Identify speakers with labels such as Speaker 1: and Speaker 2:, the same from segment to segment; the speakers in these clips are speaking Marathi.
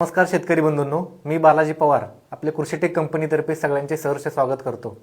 Speaker 1: नमस्कार शेतकरी बंधूंनो, मी बालाजी पवार आपले कृषीटेक कंपनीतर्फे सगळ्यांचे सहर्ष स्वागत करतो।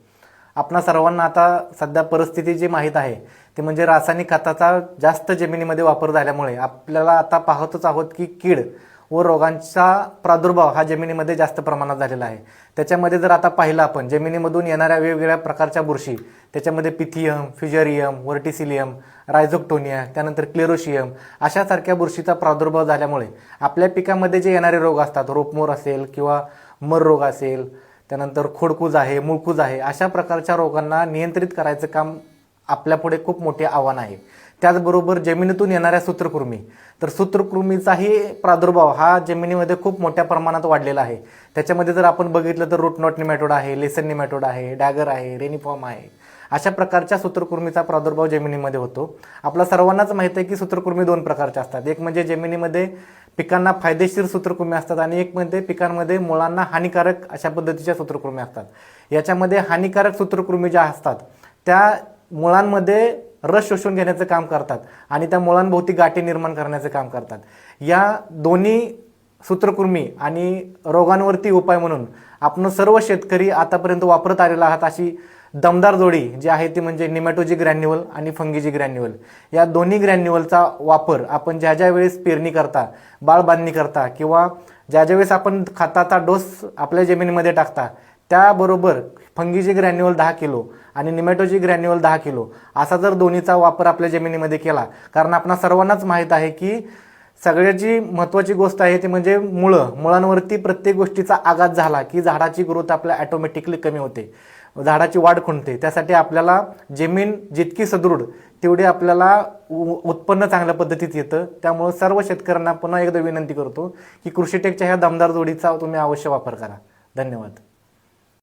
Speaker 1: आपणा सर्वांना आता सध्या परिस्थिती जी माहित आहे ती म्हणजे रासायनिक खताचा जास्त जमिनीमध्ये वापर झाल्यामुळे आपल्याला आता पाहतच आहोत की कीड व रोगांचा प्रादुर्भाव हा जमिनीमध्ये जास्त प्रमाणात झालेला आहे। त्याच्यामध्ये जर आता पाहिलं आपण जमिनीमधून येणाऱ्या वेगवेगळ्या प्रकारच्या बुरशी, त्याच्यामध्ये पिथियम, फ्युजरियम, वर्टिसिलियम, रायझोक्टोनिया, त्यानंतर क्लेरोशियम अशासारख्या बुरशीचा प्रादुर्भाव झाल्यामुळे आपल्या पिकामध्ये जे येणारे रोग असतात, रोपमोर असेल किंवा मर रोग असेल, त्यानंतर खोडकूज आहे, मुळकूज आहे, अशा प्रकारच्या रोगांना नियंत्रित करायचं काम आपल्यापुढे खूप मोठे आव्हान आहे। त्याचबरोबर जमिनीतून येणाऱ्या सूत्रकृमी, तर सूत्रकृमीचाही प्रादुर्भाव हा जमिनीमध्ये खूप मोठ्या प्रमाणात वाढलेला आहे। त्याच्यामध्ये जर आपण बघितलं तर रूट नॉट निमॅटोड आहे, लेसन निमॅटोड आहे, डॅगर आहे, रेनिफॉर्म आहे, अशा प्रकारच्या सूत्रकृमीचा प्रादुर्भाव जमिनीमध्ये होतो। आपल्या सर्वांनाच माहिती आहे की सूत्रकृमी दोन प्रकारचे असतात, एक म्हणजे जमिनीमध्ये पिकांना फायदेशीर सूत्रकृमी असतात आणि एक म्हणजे पिकांमध्ये मुळांना हानिकारक अशा पद्धतीच्या सूत्रकृमी असतात। याच्यामध्ये हानिकारक सूत्रकृमी ज्या असतात त्या मुळांमध्ये रस शोषून घेण्याचं काम करतात आणि त्या मुळांभोवती गाठी निर्माण करण्याचं काम करतात। या दोन्ही सूत्रकृमी आणि रोगांवरती उपाय म्हणून आपण सर्व शेतकरी आतापर्यंत वापरत आलेला आहात अशी दमदार जोडी जी आहे ती म्हणजे निमॅटोजी ग्रॅन्युअल आणि फंगीजी ग्रॅन्युअल। या दोन्ही ग्रॅन्युअलचा वापर आपण ज्या ज्या वेळेस पेरणी करता, बाळ बांधणी करता किंवा ज्या ज्या वेळेस आपण खताचा डोस आपल्या जमिनीमध्ये टाकता त्याबरोबर फंगीजी ग्रॅन्युअल 10 किलो आणि निमॅटोजी ग्रॅन्युअल 10 किलो असा जर दोन्हीचा वापर आपल्या जमिनीमध्ये केला, कारण आपणा सर्वांनाच माहीत आहे की सगळ्याची महत्त्वाची गोष्ट आहे ती म्हणजे मुळांवरती प्रत्येक गोष्टीचा आघात झाला की झाडाची ग्रोथ आपल्या ऑटोमॅटिकली कमी होते, झाडाची वाढ खुंटते। त्यासाठी आपल्याला जमीन जितकी सदृढ तेवढी आपल्याला उत्पन्न चांगल्या पद्धतीत येतं। त्यामुळे सर्व शेतकऱ्यांना पुन्हा एकदा विनंती करतो की कृषीटेकच्या ह्या दमदार जोडीचा तुम्ही अवश्य वापर करा। धन्यवाद।